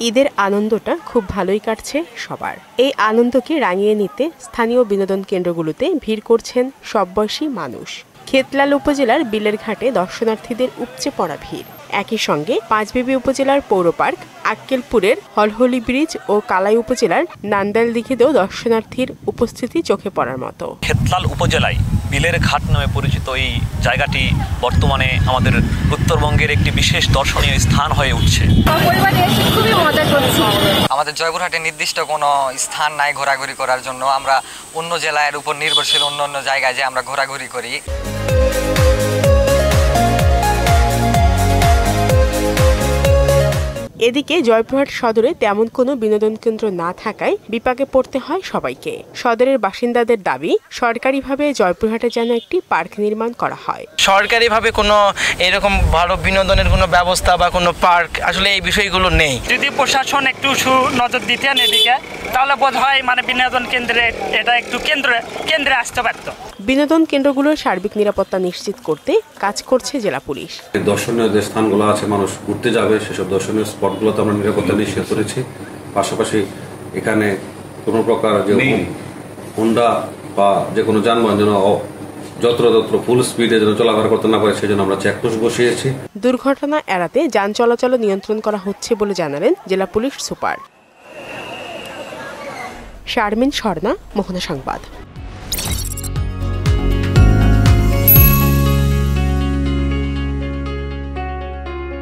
ঈদের আনন্দটা খুব ভালোই কাটছে সবার। এই আনন্দকে রাঙিয়ে নিতে স্থানীয় বিনোদন কেন্দ্রগুলোতে ভিড় করছেন সব বয়সী মানুষ। ক্ষেতলাল উপজেলার বিলের ঘাটে দর্শনার্থীদের উপচে পড়া ভিড়। একই সঙ্গে পাঁচবিবি উপজেলার পৌর পার্ক, আক্কেলপুরের হলহলি ব্রিজ ও কালাই উপজেলার নান্দাইল দিঘিতেও দর্শনার্থীর উপস্থিতি চোখে পড়ার মতো। ক্ষেতলাল উপজেলায় বিলের ঘাট নামে পরিচিত এই জায়গাটি বর্তমানে আমাদের উত্তরবঙ্গের একটি বিশেষ দর্শনীয় স্থান হয়ে উঠছে। আমাদের জয়পুরহাটে নির্দিষ্ট কোনো স্থান নাই ঘোরাঘুরি করার জন্য। আমরা অন্য জেলার উপর নির্ভরশীল অন্য জায়গায় যে আমরা ঘোরাঘুরি করি। এদিকে জয়পুরহাট সদরে তেমন কোনো বিনোদন কেন্দ্র না থাকায় বিপাকে পড়তে হয় সবাইকে। সদরের বাসিন্দাদের দাবি, সরকারিভাবে জয়পুরহাটে যেন একটি পার্ক নির্মাণ করা হয়। সরকারিভাবে কোনো এরকম ভালো বিনোদনের কোনো ব্যবস্থা বা কোনো পার্ক আসলে এই বিষয়গুলো নেই। যদি প্রশাসন একটু নজর দিতেন এদিকে, তাহলে বোধ হয় বিনোদন কেন্দ্রে এটা একটু কেন্দ্রে আসতে পারত। বিনোদন কেন্দ্রগুলোর সার্বিক নিরাপত্তা নিশ্চিত করতে কাজ করছে জেলা পুলিশ। দর্শনীয় যে স্থানগুলো আছে, মানুষ ঘুরতে যাবে, সেসব দর্শনীয় স্পটগুলোতে আমরা নিরাপত্তা নিশ্চিত করেছি। পাশাপাশি এখানে কোনো প্রকার যে হোন্ডা বা যে কোনো যানবাহন যেন যত্রতত্র ফুল স্পিডে যেন চলাফেরা করতে না পারে, সেজন্য আমরা চেকপোস্ট বসিয়েছি। দুর্ঘটনা এড়াতে যান চলাচল নিয়ন্ত্রণ করা হচ্ছে বলে জানালেন জেলা পুলিশ সুপার। শারমিন স্বর্ণা, মোহনা সংবাদ।